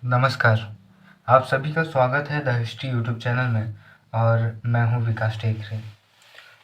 नमस्कार। आप सभी का स्वागत है द हिस्ट्री यूट्यूब चैनल में और मैं हूं विकास टेकरे।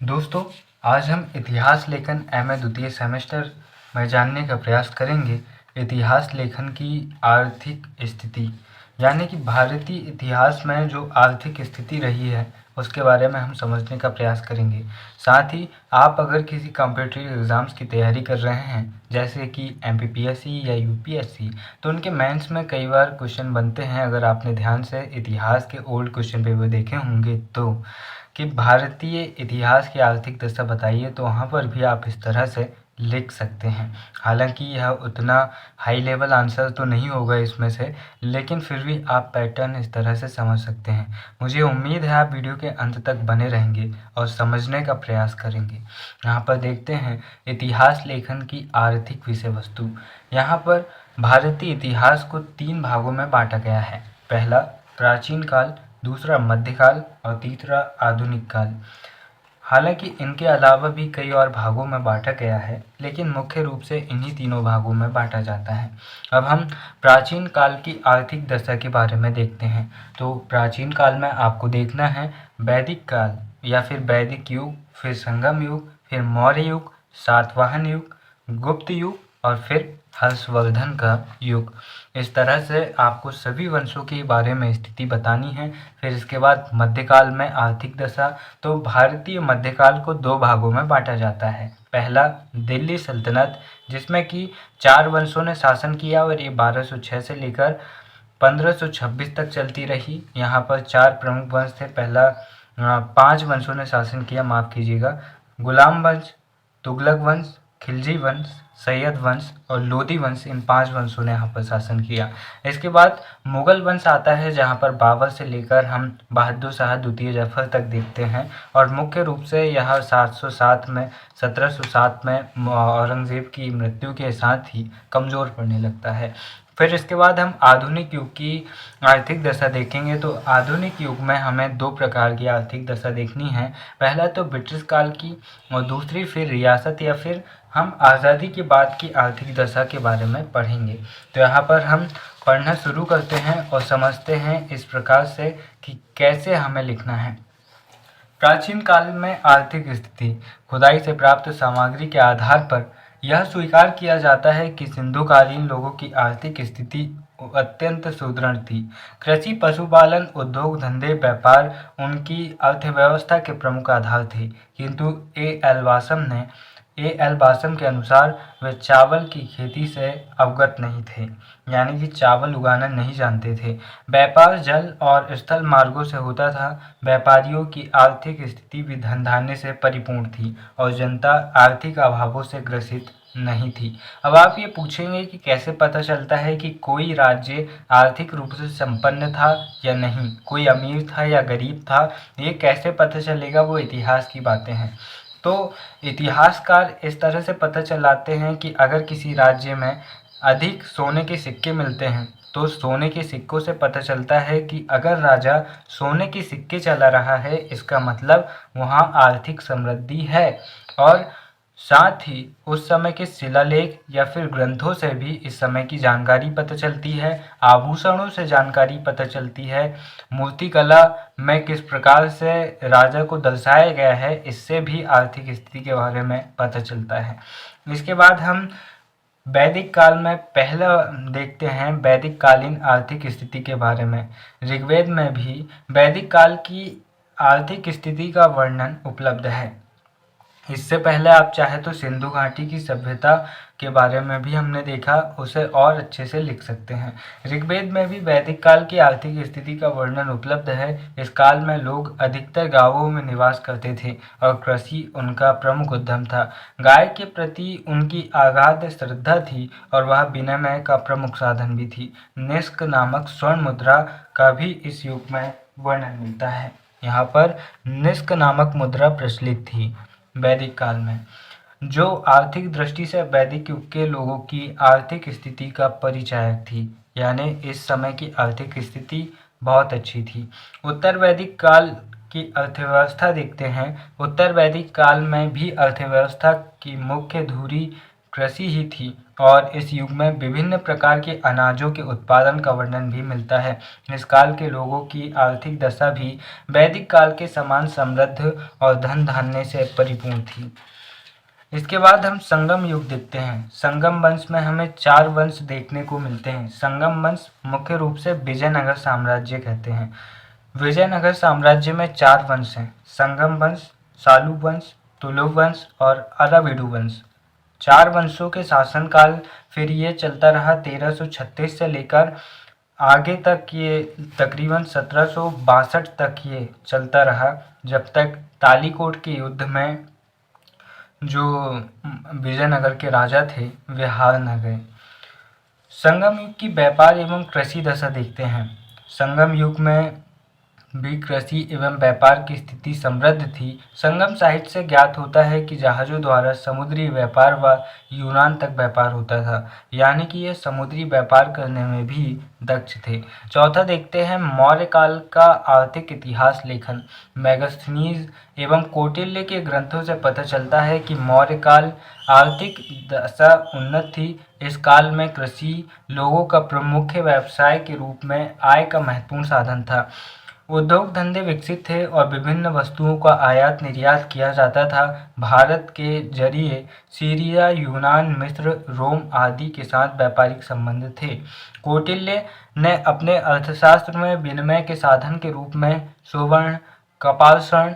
दोस्तों, आज हम इतिहास लेखन एमए द्वितीय सेमेस्टर में जानने का प्रयास करेंगे इतिहास लेखन की आर्थिक स्थिति, यानी कि भारतीय इतिहास में जो आर्थिक स्थिति रही है उसके बारे में हम समझने का प्रयास करेंगे। साथ ही आप अगर किसी कॉम्पिटिटिव एग्ज़ाम्स की तैयारी कर रहे हैं जैसे कि एमपीपीएससी या यूपीएससी, तो उनके मेंस में कई बार क्वेश्चन बनते हैं। अगर आपने ध्यान से इतिहास के ओल्ड क्वेश्चन पेपर देखे होंगे तो कि भारतीय इतिहास की आर्थिक दशा बताइए, तो वहाँ पर भी आप इस तरह से लिख सकते हैं। हालांकि यह उतना हाई लेवल आंसर तो नहीं होगा इसमें से, लेकिन फिर भी आप पैटर्न इस तरह से समझ सकते हैं। मुझे उम्मीद है आप वीडियो के अंत तक बने रहेंगे और समझने का प्रयास करेंगे। यहाँ पर देखते हैं इतिहास लेखन की आर्थिक विषय वस्तु। यहाँ पर भारतीय इतिहास को 3 भागों में बांटा गया है। पहला प्राचीन काल, दूसरा मध्यकाल और तीसरा आधुनिक काल। हालांकि इनके अलावा भी कई और भागों में बांटा गया है, लेकिन मुख्य रूप से इन्हीं तीनों भागों में बांटा जाता है। अब हम प्राचीन काल की आर्थिक दशा के बारे में देखते हैं। तो प्राचीन काल में आपको देखना है वैदिक काल या फिर वैदिक युग, फिर संगम युग, फिर मौर्य युग, सातवाहन युग, गुप्त युग और फिर हर्षवर्धन का युग। इस तरह से आपको सभी वंशों के बारे में स्थिति बतानी है। फिर इसके बाद मध्यकाल में आर्थिक दशा। तो भारतीय मध्यकाल को 2 भागों में बांटा जाता है। पहला दिल्ली सल्तनत, जिसमें कि 4 वंशों ने शासन किया और ये 1206 से लेकर 1526 तक चलती रही। यहाँ पर 4 प्रमुख वंश थे। पहला 5 वंशों ने शासन किया, माफ़ कीजिएगा, गुलाम वंश, तुगलक वंश, खिलजी वंश, सैयद वंश और लोदी वंश। इन 5 वंशों ने यहाँ पर शासन किया। इसके बाद मुगल वंश आता है, जहाँ पर बाबर से लेकर हम बहादुर शाह द्वितीय जफर तक देखते हैं और मुख्य रूप से यह 1707 में औरंगज़ेब की मृत्यु के साथ ही कमज़ोर पड़ने लगता है। फिर इसके बाद हम आधुनिक युग की आर्थिक दशा देखेंगे। तो आधुनिक युग में हमें 2 प्रकार की आर्थिक दशा देखनी है। पहला तो ब्रिटिश काल की और दूसरी फिर रियासत या फिर हम आज़ादी के बाद की आर्थिक दशा के बारे में पढ़ेंगे। तो यहाँ पर हम पढ़ना शुरू करते हैं और समझते हैं इस प्रकार से कि कैसे हमें लिखना है। प्राचीन काल में आर्थिक स्थिति खुदाई से प्राप्त सामग्री के आधार पर यह स्वीकार किया जाता है कि सिंधुकालीन लोगों की आर्थिक स्थिति अत्यंत सुदृढ़ थी। कृषि, पशुपालन, उद्योग धंधे, व्यापार उनकी अर्थव्यवस्था के प्रमुख आधार थे। किंतु ए एल बासम के अनुसार वे चावल की खेती से अवगत नहीं थे, यानी कि चावल उगाना नहीं जानते थे। व्यापार जल और स्थल मार्गों से होता था। व्यापारियों की आर्थिक स्थिति भी धन धान्य से परिपूर्ण थी और जनता आर्थिक अभावों से ग्रसित नहीं थी। अब आप ये पूछेंगे कि कैसे पता चलता है कि कोई राज्य आर्थिक रूप से संपन्न था या नहीं, कोई अमीर था या गरीब था, ये कैसे पता चलेगा? वो इतिहास की बातें हैं। तो इतिहासकार इस तरह से पता चलाते हैं कि अगर किसी राज्य में अधिक सोने के सिक्के मिलते हैं तो सोने के सिक्कों से पता चलता है कि अगर राजा सोने के सिक्के चला रहा है, इसका मतलब वहाँ आर्थिक समृद्धि है। और साथ ही उस समय के शिलालेख या फिर ग्रंथों से भी इस समय की जानकारी पता चलती है। आभूषणों से जानकारी पता चलती है। मूर्तिकला में किस प्रकार से राजा को दर्शाया गया है, इससे भी आर्थिक स्थिति के बारे में पता चलता है। इसके बाद हम वैदिक काल में पहला देखते हैं वैदिक कालीन आर्थिक स्थिति के बारे में। ऋग्वेद में भी वैदिक काल की आर्थिक स्थिति का वर्णन उपलब्ध है। इससे पहले आप चाहे तो सिंधु घाटी की सभ्यता के बारे में भी हमने देखा, उसे और अच्छे से लिख सकते हैं। ऋग्वेद में भी वैदिक काल की आर्थिक स्थिति का वर्णन उपलब्ध है। इस काल में लोग अधिकतर गांवों में निवास करते थे और कृषि उनका प्रमुख उद्यम था। गाय के प्रति उनकी अगाध श्रद्धा थी और वह विनिमय का प्रमुख साधन भी थी। निष्क नामक स्वर्ण मुद्रा का भी इस युग में वर्णन मिलता है। यहाँ पर निष्क नामक मुद्रा प्रचलित थी वैदिक काल में, जो आर्थिक दृष्टि से वैदिक युग के लोगों की आर्थिक स्थिति का परिचायक थी, यानी इस समय की आर्थिक स्थिति बहुत अच्छी थी। उत्तर वैदिक काल की अर्थव्यवस्था देखते हैं। उत्तर वैदिक काल में भी अर्थव्यवस्था की मुख्य धुरी कृषि ही थी और इस युग में विभिन्न प्रकार के अनाजों के उत्पादन का वर्णन भी मिलता है। इस काल के लोगों की आर्थिक दशा भी वैदिक काल के समान समृद्ध और धन धान्य से परिपूर्ण थी। इसके बाद हम संगम युग देखते हैं। संगम वंश में हमें 4 वंश देखने को मिलते हैं। संगम वंश मुख्य रूप से विजयनगर साम्राज्य कहते हैं। विजयनगर साम्राज्य में 4 वंश हैं: संगम वंश, सालू वंश, तुलु वंश और अराविडु वंश। 4 वंशों के शासनकाल फिर ये चलता रहा 1336 से लेकर आगे तक, ये तकरीबन 1762 तक ये चलता रहा, जब तक तालीकोट के युद्ध में जो विजयनगर के राजा थे वे हार न गए। संगम युग की व्यापार एवं कृषि दशा देखते हैं। संगम युग में भी कृषि एवं व्यापार की स्थिति समृद्ध थी। संगम साहित्य से ज्ञात होता है कि जहाजों द्वारा समुद्री व्यापार व यूनान तक व्यापार होता था, यानी कि ये समुद्री व्यापार करने में भी दक्ष थे। चौथा देखते हैं मौर्य काल का आर्थिक इतिहास लेखन। मेगास्थनीज एवं कौटिल्य के ग्रंथों से पता चलता है कि मौर्य काल आर्थिक दशा उन्नत थी। इस काल में कृषि लोगों का प्रमुख व्यवसाय के रूप में आय का महत्वपूर्ण साधन था। उद्योग धंधे विकसित थे और विभिन्न वस्तुओं का आयात निर्यात किया जाता था। भारत के जरिए सीरिया, यूनान, मिस्र, रोम आदि के साथ व्यापारिक संबंध थे। कौटिल्य ने अपने अर्थशास्त्र में विनिमय के साधन के रूप में सुवर्ण, कपालषण,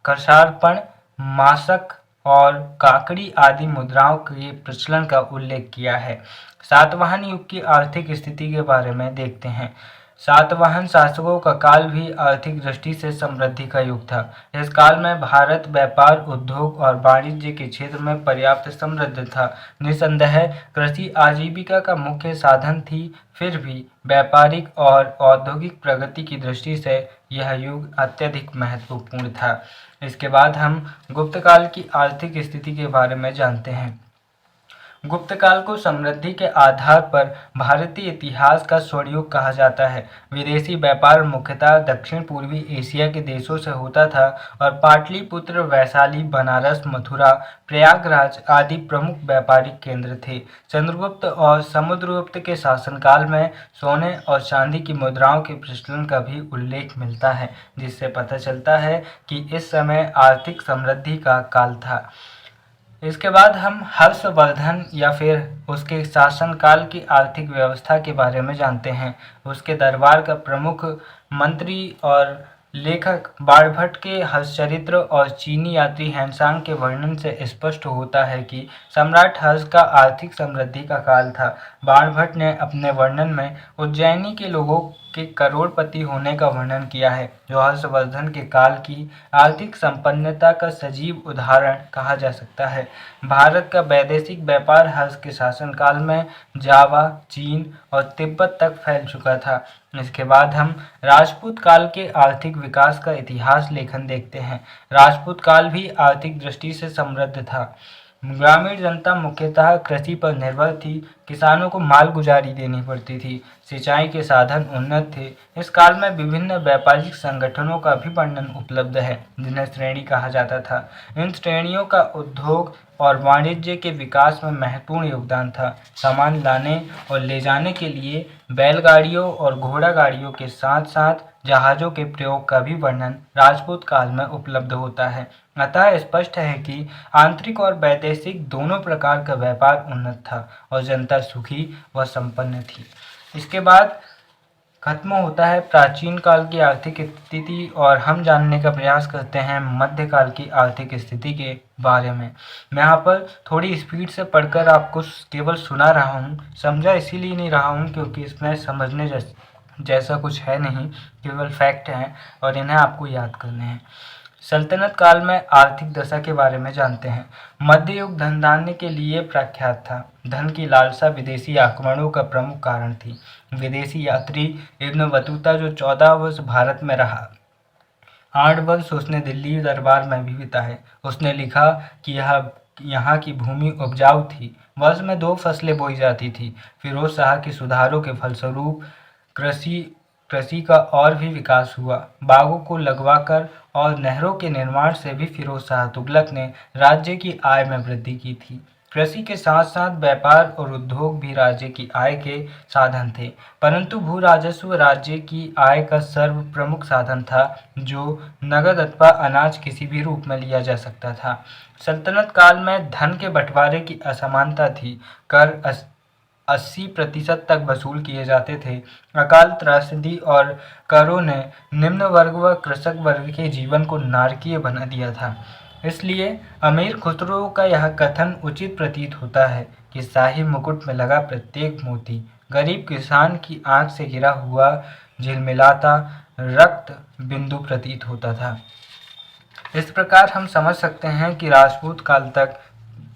कशार्पण, मासक और काकड़ी आदि मुद्राओं के प्रचलन का उल्लेख किया है। सातवाहन युग की आर्थिक स्थिति के बारे में देखते हैं। सातवाहन शासकों का काल भी आर्थिक दृष्टि से समृद्धि का युग था। इस काल में भारत व्यापार, उद्योग और वाणिज्य के क्षेत्र में पर्याप्त समृद्ध था। निसंदेह कृषि आजीविका का मुख्य साधन थी, फिर भी व्यापारिक और औद्योगिक प्रगति की दृष्टि से यह युग अत्यधिक महत्वपूर्ण था। इसके बाद हम गुप्त काल की आर्थिक स्थिति के बारे में जानते हैं। गुप्त काल को समृद्धि के आधार पर भारतीय इतिहास का स्वर्णयुग कहा जाता है। विदेशी व्यापार मुख्यतः दक्षिण पूर्वी एशिया के देशों से होता था और पाटलिपुत्र, वैशाली, बनारस, मथुरा, प्रयागराज आदि प्रमुख व्यापारिक केंद्र थे। चंद्रगुप्त और समुद्रगुप्त के शासनकाल में सोने और चांदी की मुद्राओं के प्रचलन का भी उल्लेख मिलता है, जिससे पता चलता है कि इस समय आर्थिक समृद्धि का काल था। इसके बाद हम हर्षवर्धन या फिर उसके शासनकाल की आर्थिक व्यवस्था के बारे में जानते हैं। उसके दरबार का प्रमुख मंत्री और लेखक बाणभट्ट के हर्षचरित्र और चीनी यात्री हैंसांग के वर्णन से स्पष्ट होता है कि सम्राट हर्ष का आर्थिक समृद्धि का काल था। बाणभट्ट ने अपने वर्णन में उज्जैनी के लोगों के करोड़पति होने का वर्णन किया है, जो हर्षवर्धन के काल की आर्थिक संपन्नता का सजीव उदाहरण कहा जा सकता है। भारत का वैदेशिक व्यापार हर्ष के शासनकाल में जावा, चीन और तिब्बत तक फैल चुका था। इसके बाद हम राजपूत काल के आर्थिक विकास का इतिहास लेखन देखते हैं। राजपूत काल भी आर्थिक दृष्टि से समृद्ध था। ग्रामीण जनता मुख्यतः कृषि पर निर्भर थी। किसानों को माल गुजारी देनी पड़ती थी। सिंचाई के साधन उन्नत थे। इस काल में विभिन्न व्यापारिक संगठनों का भी वर्णन उपलब्ध है, जिन्हें श्रेणी कहा जाता था। इन श्रेणियों का उद्योग और वाणिज्य के विकास में महत्वपूर्ण योगदान था। सामान लाने और ले जाने के लिए बैलगाड़ियों और घोड़ा गाड़ियों के साथ साथ जहाज़ों के प्रयोग का भी वर्णन राजपूत काल में उपलब्ध होता है। अतः स्पष्ट है कि आंतरिक और वैदेशिक दोनों प्रकार का व्यापार उन्नत था और जनता सुखी व संपन्न थी। इसके बाद खत्म होता है प्राचीन काल की आर्थिक स्थिति और हम जानने का प्रयास करते हैं मध्यकाल की आर्थिक स्थिति के बारे में। मैं यहाँ पर थोड़ी स्पीड से पढ़कर आपको केवल सुना रहा हूँ, समझा इसीलिए नहीं रहा हूँ क्योंकि इसमें समझने जैसा कुछ है नहीं, केवल फैक्ट हैं और इन्हें आपको याद करने हैं। सल्तनत काल में आर्थिक दशा के बारे में जानते हैं। मध्य युग धन धान्य के लिए प्रख्यात था। धन की लालसा विदेशी आक्रमणों का प्रमुख कारण थी। विदेशी यात्री इब्न बतूता जो 14 वर्ष भारत में रहा, 8 वर्ष उसने दिल्ली दरबार में भी बिताए। उसने लिखा कि यहाँ की भूमि उपजाऊ थी। वर्ष में 2 फसलें बोई जाती थी। फिरोज शाह के सुधारों के फलस्वरूप कृषि का और भी विकास हुआ। बागों को लगवाकर और नहरों के निर्माण से भी फिरोज शाह तुगलक ने राज्य की आय में वृद्धि की थी। कृषि के साथ साथ व्यापार और उद्योग भी राज्य की आय के साधन थे, परंतु भू राजस्व राज्य की आय का सर्व प्रमुख साधन था, जो नगद अथवा अनाज किसी भी रूप में लिया जा सकता था। सल्तनत काल में धन के बंटवारे की असमानता थी। कर 80% तक वसूल किए जाते थे। अकाल त्रासदी और करों ने निम्न वर्ग व कृषक वर्ग के जीवन को नारकीय बना दिया था। इसलिए अमीर खुसरो का यह कथन उचित प्रतीत होता है कि शाही मुकुट में लगा प्रत्येक मोती गरीब किसान की आंख से गिरा हुआ झिलमिलाता रक्त बिंदु प्रतीत होता था। इस प्रकार हम समझ सकते हैं कि राजपूत काल तक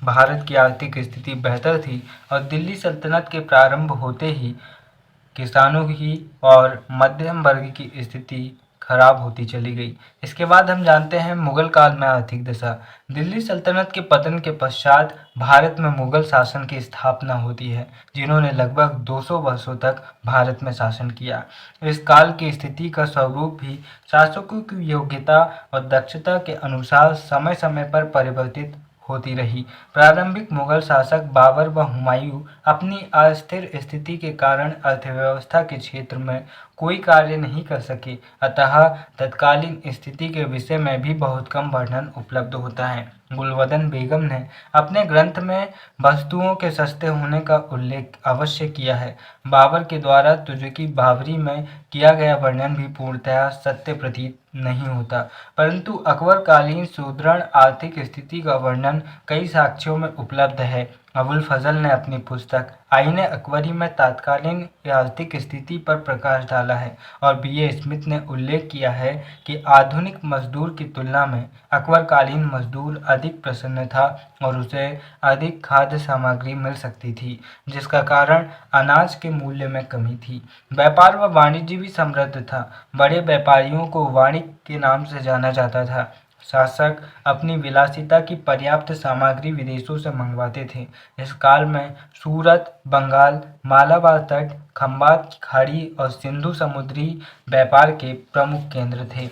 भारत की आर्थिक स्थिति बेहतर थी और दिल्ली सल्तनत के प्रारंभ होते ही किसानों की और मध्यम वर्ग की स्थिति खराब होती चली गई। इसके बाद हम जानते हैं मुगल काल में आर्थिक दशा। दिल्ली सल्तनत के पतन के पश्चात भारत में मुगल शासन की स्थापना होती है, जिन्होंने लगभग 200 वर्षों तक भारत में शासन किया। इस काल की स्थिति का स्वरूप भी शासकों की योग्यता और दक्षता के अनुसार समय समय पर परिवर्तित होती रही। प्रारंभिक मुगल शासक बाबर व हुमायूं अपनी अस्थिर स्थिति के कारण अर्थव्यवस्था के क्षेत्र में कोई कार्य नहीं कर सके, अतः तत्कालीन स्थिति के विषय में भी बहुत कम वर्णन उपलब्ध होता है। गुलवदन बेगम ने अपने ग्रंथ में वस्तुओं के सस्ते होने का उल्लेख अवश्य किया है। बाबर के द्वारा तुर्की बाबरी में किया गया वर्णन भी पूर्णतः सत्य प्रतीत नहीं होता, परंतु अकबरकालीन सुदृढ़ आर्थिक स्थिति का वर्णन कई साक्ष्यों में उपलब्ध है। अबुल फजल ने अपनी पुस्तक आईने अकबरी में तत्कालीन आर्थिक स्थिति पर प्रकाश डाला है और बी.ए. स्मिथ ने उल्लेख किया है कि आधुनिक मजदूर की तुलना में अकबरकालीन मजदूर अधिक प्रसन्न था और उसे अधिक खाद्य सामग्री मिल सकती थी, जिसका कारण अनाज के मूल्य में कमी थी। व्यापार व वाणिज्य भी समृद्ध था। बड़े व्यापारियों को वाणिक के नाम से जाना जाता था। शासक अपनी विलासिता की पर्याप्त सामग्री विदेशों से मंगवाते थे। इस काल में सूरत, बंगाल, मालाबार तट, खंबात की खाड़ी और सिंधु समुद्री व्यापार के प्रमुख केंद्र थे।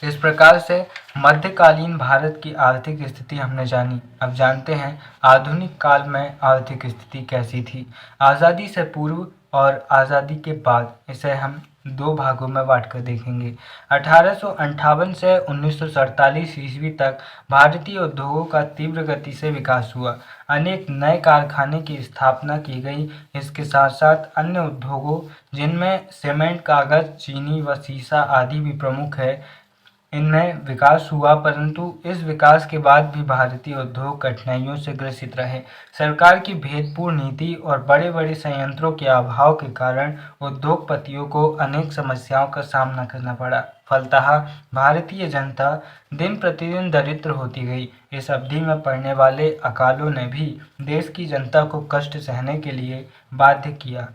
इस प्रकार से मध्यकालीन भारत की आर्थिक स्थिति हमने जानी। अब जानते हैं आधुनिक काल में आर्थिक स्थिति कैसी थी। आज़ादी से पूर्व और आज़ादी के बाद, इसे हम दो भागों में बांटकर देखेंगे। 1858 से 1947 ईस्वी तक भारतीय उद्योगों का तीव्र गति से विकास हुआ। अनेक नए कारखाने की स्थापना की गई। इसके साथ साथ अन्य उद्योगों, जिनमें सीमेंट, कागज, चीनी व सीसा आदि भी प्रमुख है, इनमें विकास हुआ, परंतु इस विकास के बाद भी भारतीय उद्योग कठिनाइयों से ग्रसित रहे। सरकार की भेदपूर्ण नीति और बड़े-बड़े संयंत्रों के अभाव के कारण उद्योगपतियों को अनेक समस्याओं का सामना करना पड़ा। फलतः भारतीय जनता दिन प्रतिदिन दरिद्र होती गई। इस अवधि में पड़ने वाले अकालों ने भी देश की जनता को कष्ट सहने के लिए बाध्य किया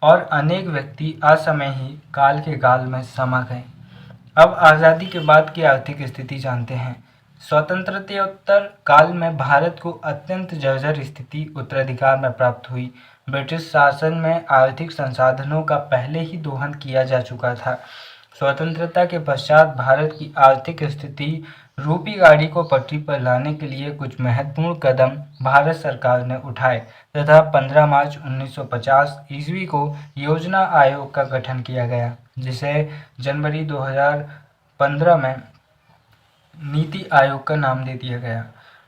और अनेक व्यक्ति असमय ही काल के गाल में समा गए। अब आज़ादी के बाद की आर्थिक स्थिति जानते हैं। स्वतंत्रतोत्तर काल में भारत को अत्यंत जर्जर स्थिति उत्तराधिकार में प्राप्त हुई। ब्रिटिश शासन में आर्थिक संसाधनों का पहले ही दोहन किया जा चुका था। स्वतंत्रता के पश्चात भारत की आर्थिक स्थिति रूपी गाड़ी को पटरी पर लाने के लिए कुछ महत्वपूर्ण कदम भारत सरकार ने उठाए तथा 15 मार्च 1950 ईस्वी को योजना आयोग का गठन किया गया, जिसे जनवरी 2015 में नीति आयोग का नाम दे दिया गया।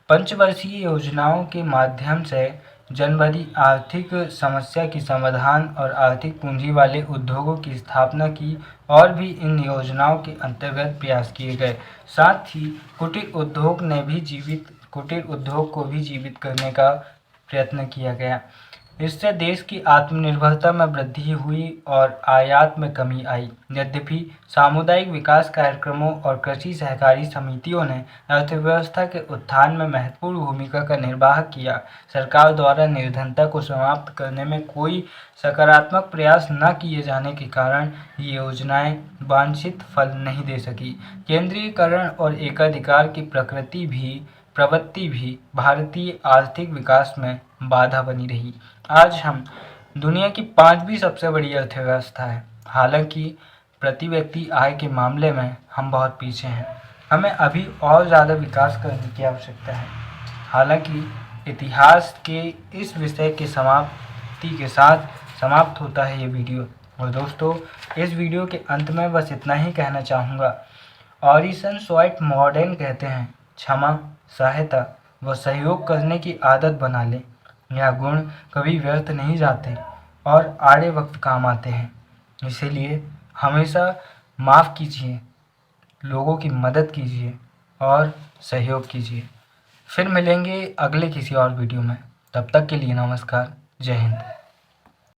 पंचवर्षीय योजनाओं के माध्यम से जनवरी आर्थिक समस्या की समाधान और आर्थिक पूंजी वाले उद्योगों की स्थापना की और भी इन योजनाओं के अंतर्गत प्रयास किए गए। साथ ही कुटीर उद्योग को भी जीवित करने का प्रयत्न किया गया। इससे देश की आत्मनिर्भरता में वृद्धि हुई और आयात में कमी आई। यद्यपि सामुदायिक विकास कार्यक्रमों और कृषि सहकारी समितियों ने अर्थव्यवस्था के उत्थान में महत्वपूर्ण भूमिका का निर्वाह किया, सरकार द्वारा निर्धनता को समाप्त करने में कोई सकारात्मक प्रयास न किए जाने के कारण ये योजनाएं वांछित फल नहीं दे सकी। केंद्रीयकरण और एकाधिकार की प्रवृत्ति भी भारतीय आर्थिक विकास में बाधा बनी रही। आज हम दुनिया की 5वीं सबसे बड़ी अर्थव्यवस्था है। हालांकि प्रति व्यक्ति आय के मामले में हम बहुत पीछे हैं। हमें अभी और ज़्यादा विकास करने की आवश्यकता है। हालांकि इतिहास के इस विषय के समाप्ति के साथ समाप्त होता है ये वीडियो। और दोस्तों, इस वीडियो के अंत में बस इतना ही कहना चाहूँगा। ऑरिसन स्वाइट मॉडर्न कहते हैं, क्षमा, सहायता व सहयोग करने की आदत बना लें। यह गुण कभी व्यर्थ नहीं जाते और आड़े वक्त काम आते हैं। इसीलिए हमेशा माफ़ कीजिए, लोगों की मदद कीजिए और सहयोग कीजिए। फिर मिलेंगे अगले किसी और वीडियो में। तब तक के लिए नमस्कार। जय हिंद।